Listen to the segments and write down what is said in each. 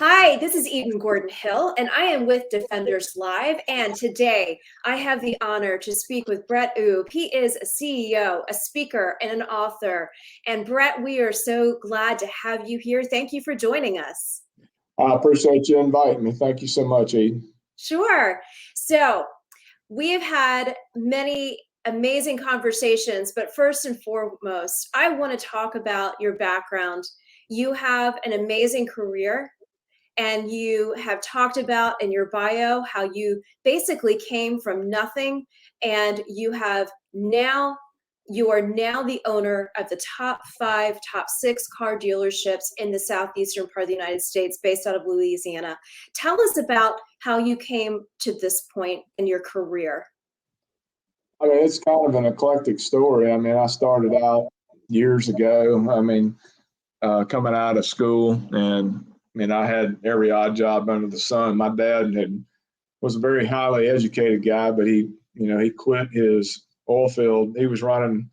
Hi, this is Eden Gordon Hill, and I am with Defenders Live. And today I have the honor to speak with Brett Oubre. He is a CEO, a speaker, and an author. And Brett, we are so glad to have you here. Thank you for joining us. I appreciate you inviting me. Thank you so much, Eden. Sure. So we have had many amazing conversations, but first and foremost, I want to talk about your background. You have an amazing career. And you have talked about in your bio how you basically came from nothing, and you are now the owner of the top 6 car dealerships in the southeastern part of the United States, based out of Louisiana. Tell us about how you came to this point in your career. I mean, it's kind of an eclectic story. I mean, I started out years ago. Coming out of school, and I had every odd job under the sun. My dad was a very highly educated guy, but he quit his oil field. He was running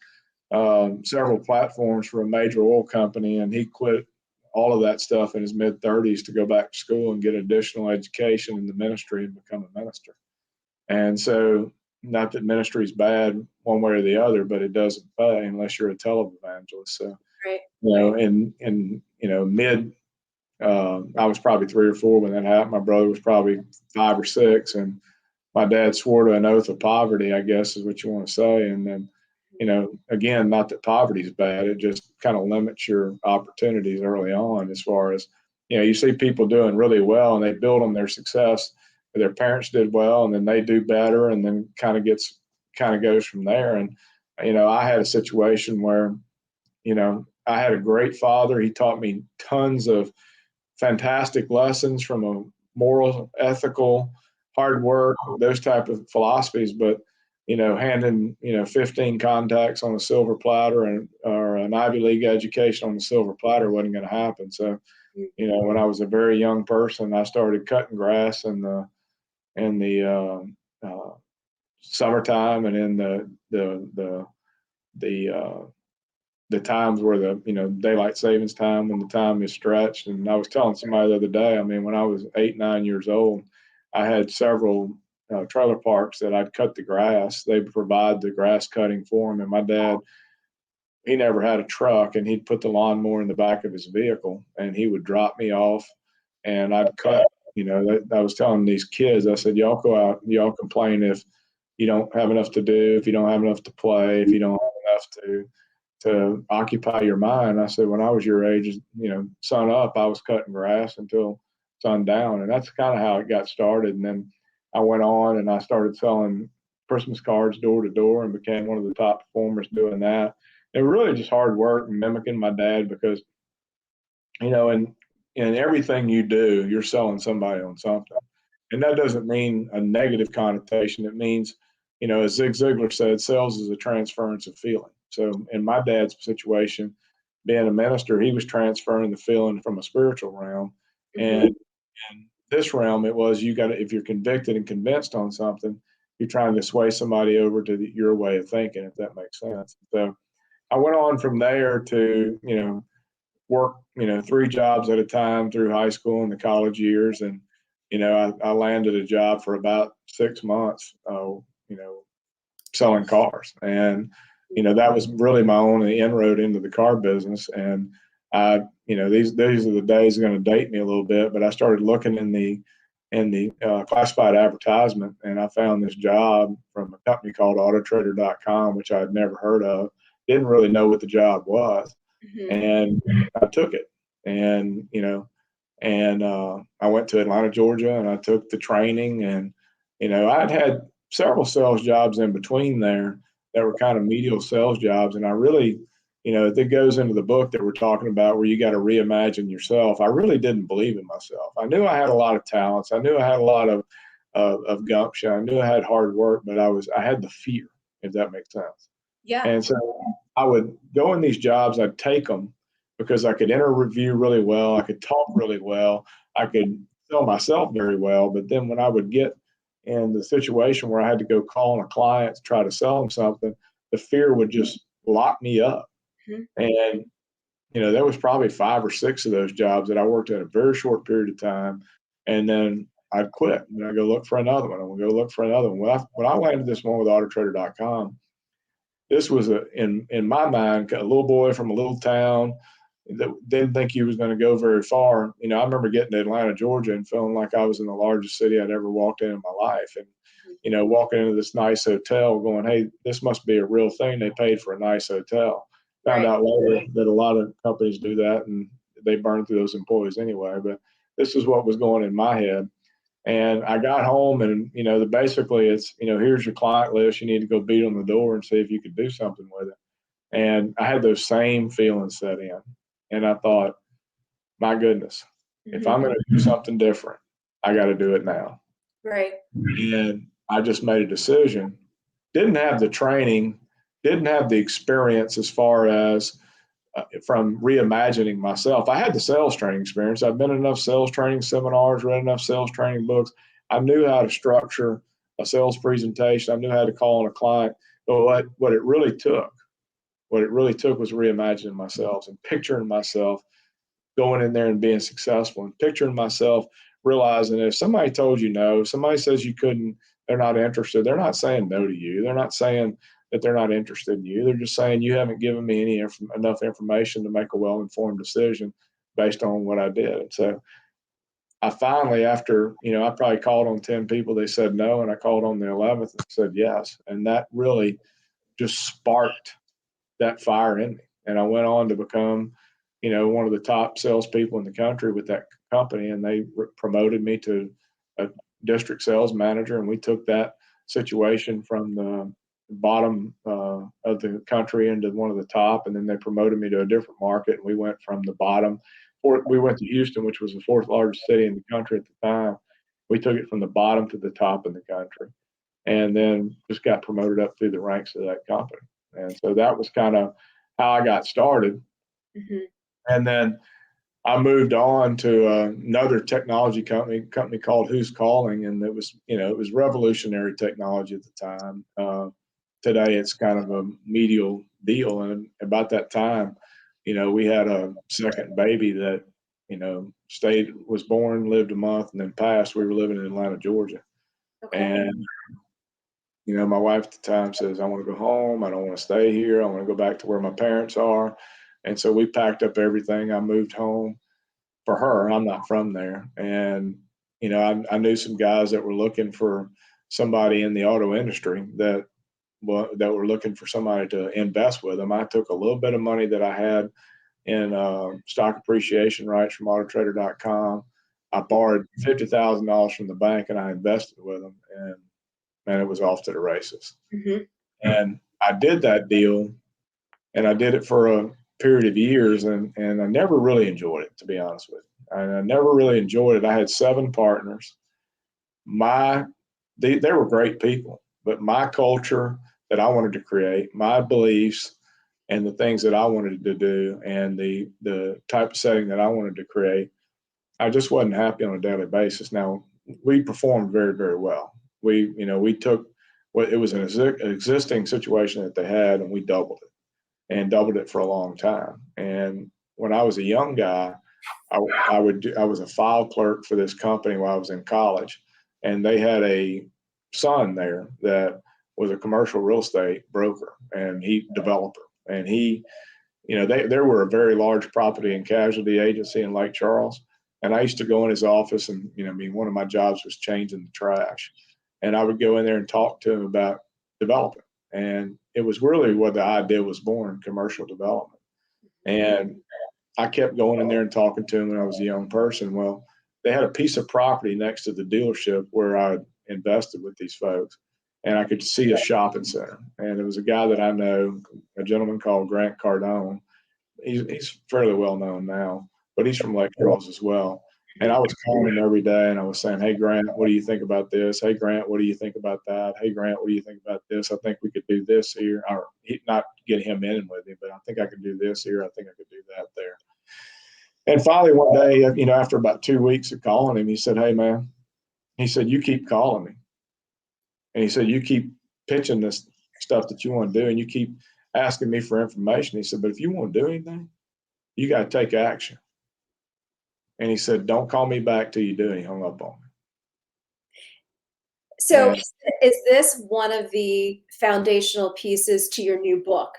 several platforms for a major oil company, and he quit all of that stuff in his mid-30s to go back to school and get additional education in the ministry and become a minister. And so, not that ministry is bad one way or the other, but it doesn't pay unless you're a televangelist. So, right. I was probably 3 or 4 when that happened. My brother was probably 5 or 6, and my dad swore to an oath of poverty, I guess is what you want to say. And then, again, not that poverty is bad, it just kind of limits your opportunities early on. As far as, you see people doing really well and they build on their success. Their parents did well, and then they do better, and then kind of goes from there. And I had a situation where, I had a great father. He taught me tons of fantastic lessons from a moral, ethical, hard work, those type of philosophies. But, handing, 15 contacts on a silver platter or an Ivy League education on a silver platter wasn't going to happen. So, when I was a very young person, I started cutting grass in the summertime, and in the times where the daylight savings time, when the time is stretched. And I was telling somebody the other day, I mean, when I was 8, 9 years old, I had several trailer parks that I'd cut the grass. They would provide the grass cutting for them. And my dad, he never had a truck, and he'd put the lawnmower in the back of his vehicle, and he would drop me off, and I'd cut. I was telling these kids, I said, y'all go out, y'all complain if you don't have enough to do, if you don't have enough to play, if you don't have enough to occupy your mind. I said, when I was your age, sun up, I was cutting grass until sundown. And that's kind of how it got started. And then I went on and I started selling Christmas cards door to door and became one of the top performers doing that. It was really just hard work and mimicking my dad, because, in everything you do, you're selling somebody on something. And that doesn't mean a negative connotation. It means, as Zig Ziglar said, sales is a transference of feeling. So in my dad's situation, being a minister, he was transferring the feeling from a spiritual realm. Mm-hmm. And in this realm, it was, if you're convicted and convinced on something, you're trying to sway somebody over to your way of thinking, if that makes sense. So I went on from there to, work, 3 jobs at a time through high school and the college years. And, I landed a job for about 6 months, selling cars. And, that was really my only inroad into the car business. And these are the days going to date me a little bit, but I started looking in the classified advertisement, and I found this job from a company called autotrader.com, which I had never heard of. Didn't really know what the job was. Mm-hmm. And I took it. And, I went to Atlanta, Georgia, and I took the training. And, I'd had several sales jobs in between there that were kind of medial sales jobs. And I really, that goes into the book that we're talking about, where you got to reimagine yourself. I really didn't believe in myself. I knew I had a lot of talents. I knew I had a lot of gumption. I knew I had hard work, but I had the fear, if that makes sense. Yeah. And so I would go in these jobs, I'd take them because I could interview really well. I could talk really well. I could sell myself very well. But then when I would get in the situation where I had to go call on a client to try to sell them something, the fear would just lock me up. Mm-hmm. And, there was probably 5 or 6 of those jobs that I worked in a very short period of time. And then I'd quit and I'd go look for another one. I would go look for another one. When I landed this one with autotrader.com, this was in my mind, a little boy from a little town that didn't think he was going to go very far. I remember getting to Atlanta, Georgia, and feeling like I was in the largest city I'd ever walked in my life. And, walking into this nice hotel going, hey, this must be a real thing. They paid for a nice hotel. Found out later that a lot of companies do that and they burn through those employees anyway. But this is what was going in my head. And I got home and, basically it's, here's your client list. You need to go beat on the door and see if you could do something with it. And I had those same feelings set in. And I thought, my goodness, if I'm going to do something different, I got to do it now. Right. And I just made a decision. Didn't have the training, didn't have the experience as far as from reimagining myself. I had the sales training experience. I've been in enough sales training seminars, read enough sales training books. I knew how to structure a sales presentation. I knew how to call on a client. But what it really took was reimagining myself and picturing myself going in there and being successful, and picturing myself realizing if somebody told you no, somebody says you couldn't, they're not interested. They're not saying no to you. They're not saying that they're not interested in you. They're just saying you haven't given me enough information to make a well-informed decision based on what I did. And so I finally, after, I probably called on 10 people, they said no, and I called on the 11th and said yes. And that really just sparked that fire in me. And I went on to become, one of the top salespeople in the country with that company, and they promoted me to a district sales manager. And we took that situation from the bottom of the country into one of the top, and then they promoted me to a different market. And we went from the bottom. We went to Houston, which was the 4th largest city in the country at the time. We took it from the bottom to the top in the country, and then just got promoted up through the ranks of that company. And so that was kind of how I got started. And then I moved on to another technology company called Who's Calling, and it was revolutionary technology at the time. Today it's kind of a medial deal, and about that time, we had a second baby that was born, lived a month, and then passed. We were living in Atlanta, Georgia, and my wife at the time says, I want to go home. I don't want to stay here. I want to go back to where my parents are. And so we packed up everything. I moved home for her. I'm not from there. And, I knew some guys that were looking for somebody in the auto industry that were looking for somebody to invest with them. I took a little bit of money that I had in stock appreciation rights from autotrader.com. I borrowed $50,000 from the bank and I invested with them. And it was off to the races. And I did that deal, and I did it for a period of years, and I never really enjoyed it, to be honest with you. I never really enjoyed it. I had 7 partners. They were great people, but my culture that I wanted to create, my beliefs and the things that I wanted to do, and the type of setting that I wanted to create, I just wasn't happy on a daily basis. Now, we performed very, very well. We took what it was an existing situation that they had, and we doubled it for a long time. And when I was a young guy, I was a file clerk for this company while I was in college, and they had a son there that was a commercial real estate broker and developer, and they were a very large property and casualty agency in Lake Charles. And I used to go in his office, and one of my jobs was changing the trash. And I would go in there and talk to him about development. And it was really what the idea was born, commercial development. And I kept going in there and talking to him when I was a young person. Well, they had a piece of property next to the dealership where I invested with these folks. And I could see a shopping center. And it was a guy that I know, a gentleman called Grant Cardone. He's fairly well known now, but he's from Lake Charles as well. And I was calling him every day, and I was saying, hey, Grant, what do you think about this? Hey, Grant, what do you think about that? Hey, Grant, what do you think about this? I think we could do this here. Or not get him in with me, but I think I could do this here. I think I could do that there. And finally, one day, after about 2 weeks of calling him, he said, hey, man, he said, you keep calling me. And he said, you keep pitching this stuff that you want to do, and you keep asking me for information. He said, but if you want to do anything, You got to take action. And he said, don't call me back till you do. And he hung up on me. So And is this one of the foundational pieces to your new book?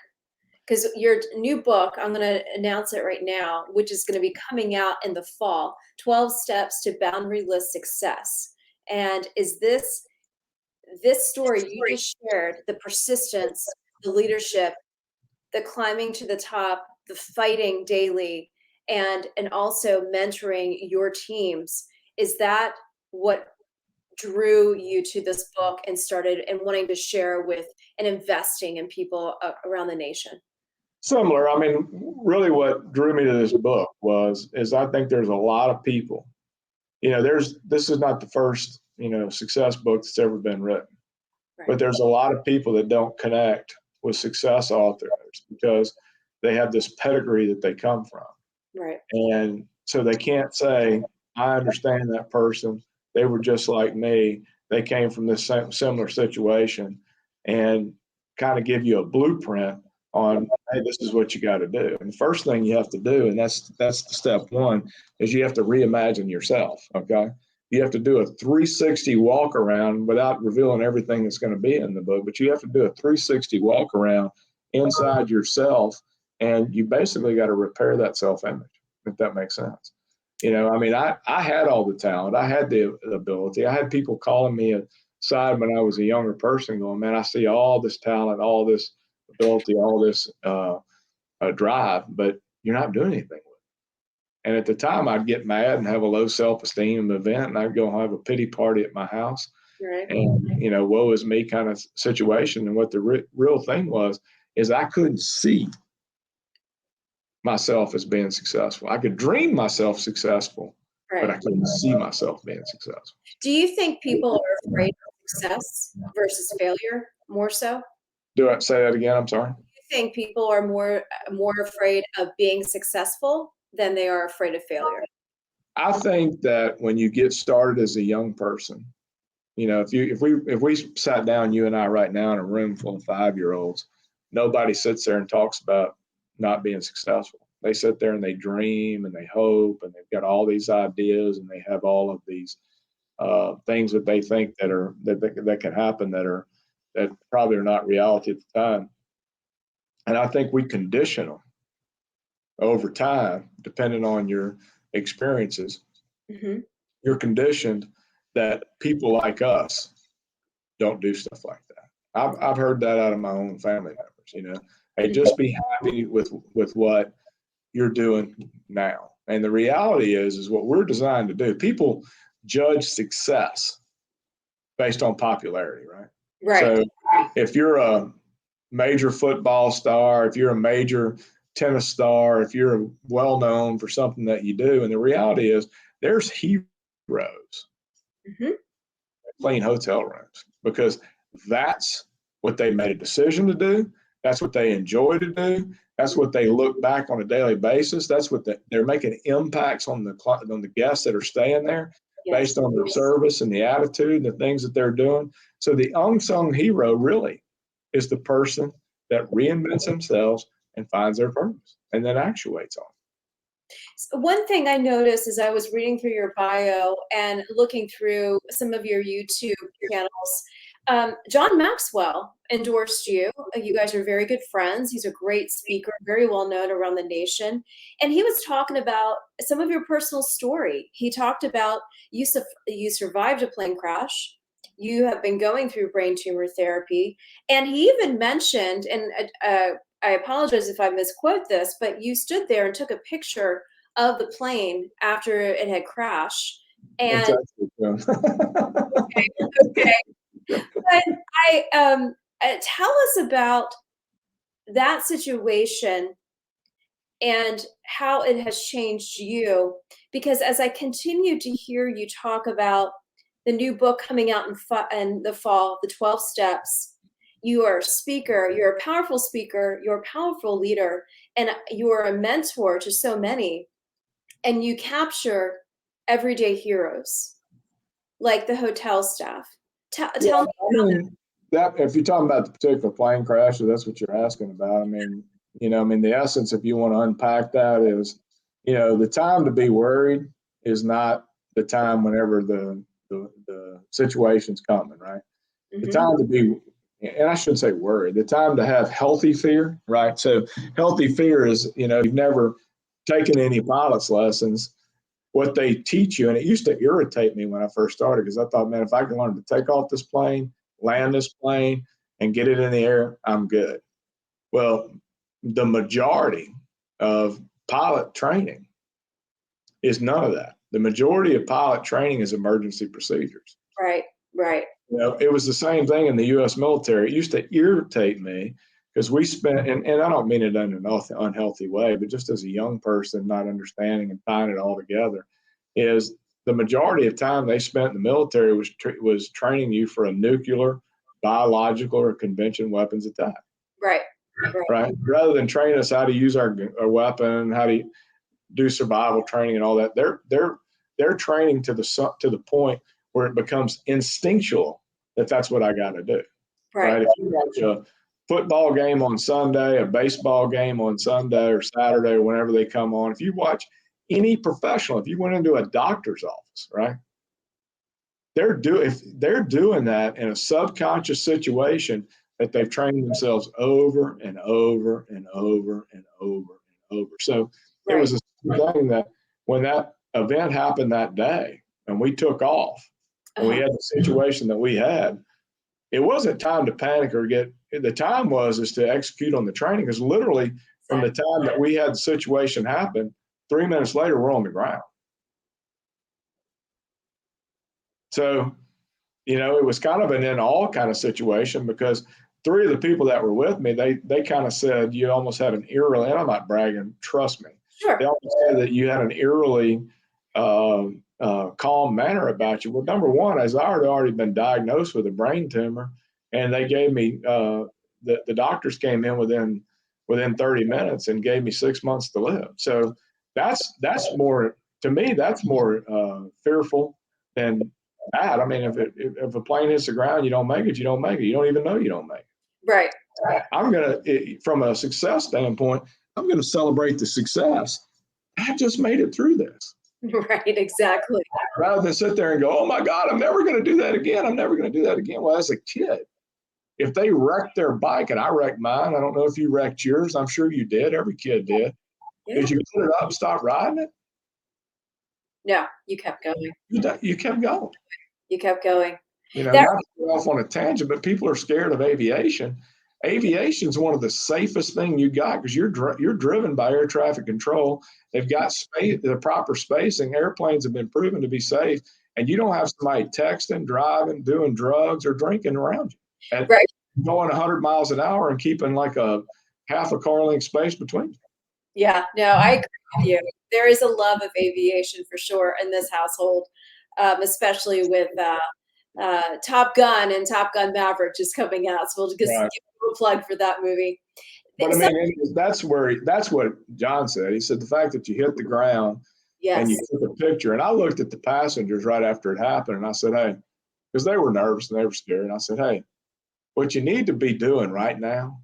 Because your new book, I'm going to announce it right now, which is going to be coming out in the fall, 12 Steps to Boundaryless Success. And is this story you just shared, the persistence, the leadership, the climbing to the top, the fighting daily, and also mentoring your teams, is that what drew you to this book and started and wanting to share with and investing in people around the nation? similar. I mean, really what drew me to this book is I think there's a lot of people, this is not the first, success book that's ever been written, Right. but there's a lot of people that don't connect with success authors because they have this pedigree that they come from. Right. And so they can't say, I understand that person. They were just like me. They came from this similar situation, and kind of give you a blueprint on, hey, this is what you got to do. And the first thing you have to do, and that's step one, is you have to reimagine yourself. Okay. You have to do a 360 walk around without revealing everything that's going to be in the book, but you have to do a 360 walk around inside yourself, and you basically got to repair that self-image, if that makes sense. I had all the talent. I had the ability. I had people calling me aside when I was a younger person going, man, I see all this talent, all this ability, all this drive, but you're not doing anything with it. And at the time, I'd get mad and have a low self-esteem event, and I'd go have a pity party at my house. Right. And, woe is me kind of situation. And what the real thing is I couldn't see myself as being successful. I could dream myself successful, Right. but I couldn't see myself being successful. Do you think people are afraid of success versus failure more so? Do I say that again? I'm sorry. Do you think people are more afraid of being successful than they are afraid of failure? I think that when you get started as a young person, if we sat down, you and I right now in a room full of 5-year-olds, nobody sits there and talks about not being successful. They sit there and they dream and they hope, and they've got all these ideas, and they have all of these things that they think that can happen that probably are not reality at the time. And I think we condition them over time, depending on your experiences. Mm-hmm. You're conditioned that people like us don't do stuff like that. I've heard that out of my own family members. Hey, just be happy with what you're doing now. And the reality is what we're designed to do. People judge success based on popularity, right? Right. So if you're a major football star, if you're a major tennis star, if you're well known for something that you do, and the reality is there's heroes Mm-hmm. clean hotel rooms because that's what they made a decision to do. That's what they enjoy to do. That's what they look back on a daily basis. That's what they're making impacts on the guests that are staying there based on their service and the attitude and the things that they're doing. So the unsung hero really is the person that reinvents themselves and finds their purpose and then actuates on it. So one thing I noticed as I was reading through your bio and looking through some of your YouTube channels, John Maxwell endorsed you. You guys are very good friends. He's a great speaker, very well known around the nation. And he was talking about some of your personal story. He talked about you survived a plane crash. You have been going through brain tumor therapy. And he even mentioned, and I apologize if I misquote this, but you stood there and took a picture of the plane after it had crashed. And okay. But tell us about that situation and how it has changed you. Because as I continue to hear you talk about the new book coming out in the fall, the 12 Steps, you are a speaker, you're a powerful speaker, you're a powerful leader, and you are a mentor to so many. And you capture everyday heroes like the hotel staff. Tell me that if you're talking about the particular plane crash, that's what you're asking about. I mean, I mean, the essence, if you want to unpack that, is, the time to be worried is not the time whenever the situation's coming, right? The Mm-hmm. time to be, and I shouldn't say worried, the time to have healthy fear, right? So healthy fear is, you've never taken any pilot's lessons. What they teach you, and it used to irritate me when I first started, because I thought, man, if I can learn to take off this plane, land this plane, and get it in the air, I'm good. Well, the majority of pilot training is none of that. The majority of pilot training is emergency procedures. Right, right. It was the same thing in the U.S. military. It used to irritate me because we spent, and I don't mean it in an unhealthy way, but just as a young person, not understanding and tying it all together, is the majority of time they spent in the military was training you for a nuclear, biological, or convention weapons attack. Right. Right. Rather than train us how to use our weapon, how to do survival training and all that, they're training to the point where it becomes instinctual that that's what I got to do. Right. If you watch a football game on Sunday, a baseball game on Sunday or Saturday or whenever they come on, if you watch any professional, if you went into a doctor's office, right, if they're doing that in a subconscious situation that they've trained themselves over and over and over and over and over. So it was a thing that when that event happened that day and we took off and we had the situation that we had, it wasn't time to panic or the time is to execute on the training, because literally from the time that we had the situation happen, 3 minutes later, we're on the ground. So, it was kind of an in all kind of situation, because 3 of the people that were with me, they kind of said you almost had an eerily, and I'm not bragging, trust me. Sure. They almost said that you had an eerily calm manner about you. Well, number one, as I had already been diagnosed with a brain tumor, and they gave me the doctors came in within 30 minutes and gave me 6 months to live. So that's more, to me, that's more fearful than that. I mean, if a plane hits the ground, you don't make it, you don't make it. You don't even know you don't make it. Right. I'm going to, from a success standpoint, I'm going to celebrate the success. I just made it through this. Right, exactly. Rather than sit there and go, oh my God, I'm never going to do that again. I'm never going to do that again. Well, as a kid, if they wrecked their bike, and I wrecked mine, I don't know if you wrecked yours. I'm sure you did. Every kid did. Yeah. Did you put it up and stop riding it? No, you kept going. You kept going. You kept going. Not to go off on a tangent, but people are scared of aviation. Aviation is one of the safest things you got, because you're driven by air traffic control. They've got space, the proper spacing. Airplanes have been proven to be safe, and you don't have somebody texting, driving, doing drugs, or drinking around you. And going 100 miles an hour and keeping like a half a car length space between you. Yeah, no, I agree with you. There is a love of aviation for sure in this household, especially with Top Gun and Top Gun Maverick just coming out. So we'll just give a plug for that movie. But I mean, that's what John said. He said the fact that you hit the ground and you took a picture. And I looked at the passengers right after it happened, and I said, hey, because they were nervous and they were scared. And I said, hey, what you need to be doing right now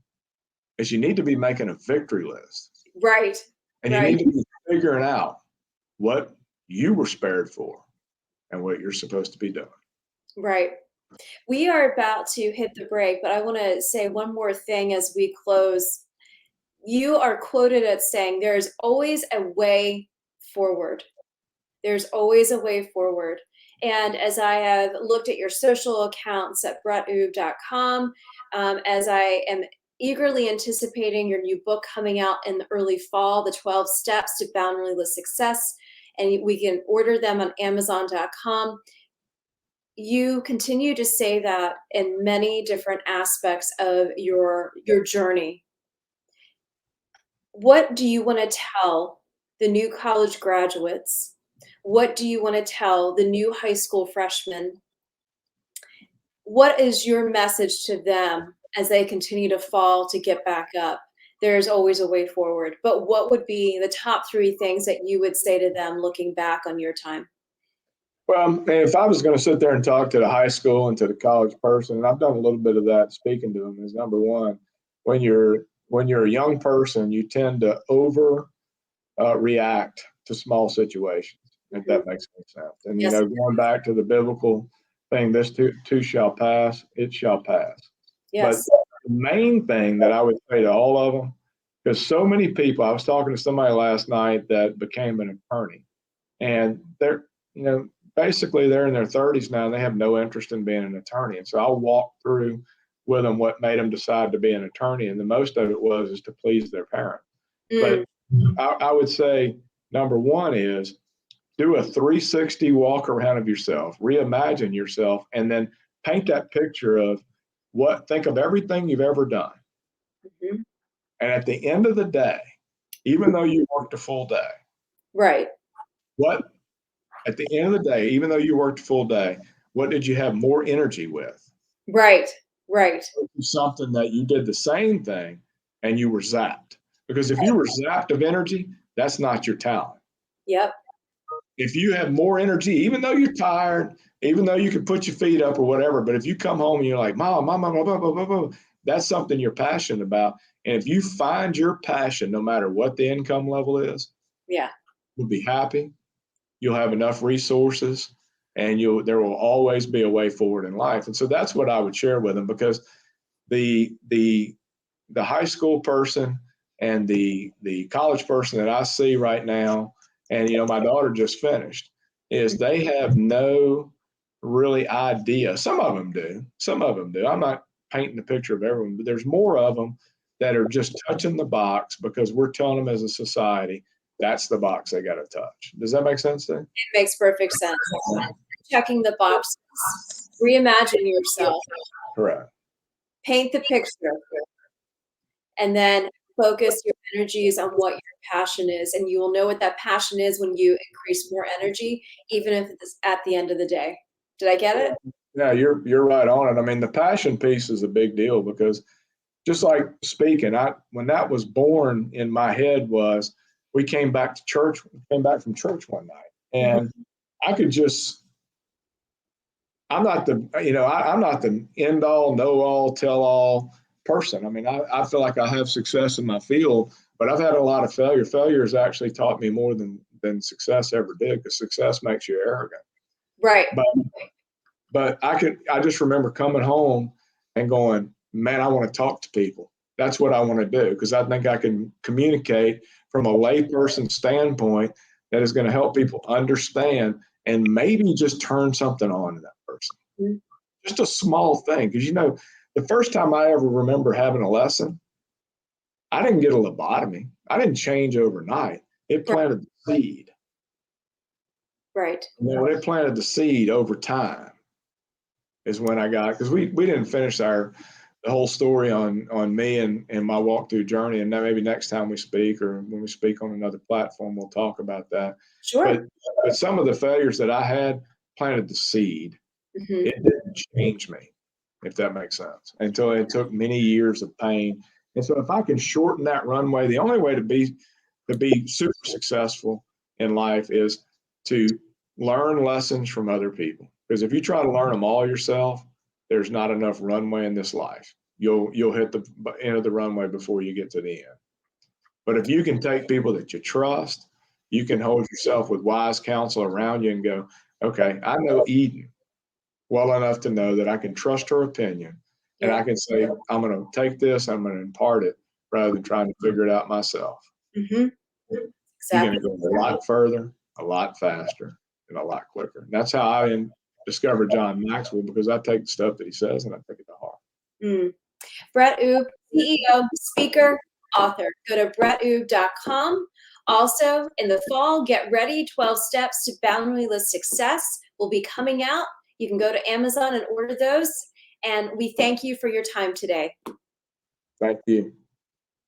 is you need to be making a victory list. Right. And you need to be figuring out what you were spared for and what you're supposed to be doing. Right. We are about to hit the break, but I want to say one more thing as we close. You are quoted as saying, there's always a way forward. There's always a way forward. And as I have looked at your social accounts at brettoubre.com, as I am eagerly anticipating your new book coming out in the early fall, The 12 Steps to Boundaryless Success, and we can order them on Amazon.com. You continue to say that in many different aspects of your journey. What do you want to tell the new college graduates? What do you want to tell the new high school freshmen? What is your message to them as they continue to fall to get back up? There's always a way forward. But what would be the top 3 things that you would say to them looking back on your time? Well, if I was going to sit there and talk to the high school and to the college person, and I've done a little bit of that speaking to them, is number one, when you're when you're a young person, you tend to react to small situations, if that makes any sense. And, Yes. going back to the biblical thing, this too shall pass, it shall pass. But Yes. the main thing that I would say to all of them, because so many people, I was talking to somebody last night that became an attorney, and they're, basically they're in their 30s now and they have no interest in being an attorney. And so I'll walk through with them what made them decide to be an attorney. And the most of it is to please their parents. But I would say number one is do a 360 walk around of yourself, reimagine yourself, and then paint that picture of think of everything you've ever done. Mm-hmm. And at the end of the day, even though you worked a full day, right. At the end of the day, even though you worked a full day, what did you have more energy with? Right. Something that you did the same thing and you were zapped. Because if you were zapped of energy, that's not your talent. Yep. If you have more energy, even though you're tired, even though you can put your feet up or whatever, but if you come home and you're like, Mom, that's something you're passionate about. And if you find your passion, no matter what the income level is, you'll be happy. You'll have enough resources, and there will always be a way forward in life. And so that's what I would share with them, because the high school person and the college person that I see right now, and my daughter just finished, is they have no really idea. Some of them do. I'm not painting the picture of everyone, but there's more of them that are just touching the box because we're telling them as a society that's the box they got to touch. Does that make sense to you? It makes perfect sense. Checking the boxes. Reimagine yourself. Correct. Paint the picture. And then focus your energies on what your passion is. And you will know what that passion is when you increase more energy, even if it's at the end of the day. Did I get it? Yeah, you're right on it. I mean, the passion piece is a big deal, because just like speaking, when that was born in my head we came back from church one night, and I could just, I'm not the end all, know all, tell all person. I mean, I feel like I have success in my field, but I've had a lot of failure. Failure has actually taught me more than success ever did, because success makes you arrogant. Right. But I just remember coming home and going, man, I want to talk to people. That's what I want to do, because I think I can communicate from a layperson standpoint that is going to help people understand and maybe just turn something on in that person. Mm-hmm. Just a small thing. Because, the first time I ever remember having a lesson, I didn't get a lobotomy. I didn't change overnight. It planted the seed. Right. When it planted the seed over time is when I got, because we didn't finish the whole story on me and my walk through journey. And then maybe next time we speak, or when we speak on another platform, we'll talk about that. Sure. But some of the failures that I had planted the seed. Mm-hmm. It didn't change me, if that makes sense, until it took many years of pain. And so if I can shorten that runway, the only way to be super successful in life is to learn lessons from other people. Because if you try to learn them all yourself, there's not enough runway in this life. You'll hit the end of the runway before you get to the end. But if you can take people that you trust, you can hold yourself with wise counsel around you and go, okay, I know Eden well enough to know that I can trust her opinion, and I can say, I'm going to take this, I'm going to impart it, rather than trying to figure it out myself. Mm-hmm. Exactly. You're going to go a lot further, a lot faster, and a lot quicker. And that's how I discovered John Maxwell, because I take the stuff that he says and I take it to heart. Brett Oubre, CEO, speaker, author. Go to brettoubre.com. Also, in the fall, get ready. 12 Steps to Boundaryless Success will be coming out. You can go to Amazon and order those. And we thank you for your time today. Thank you.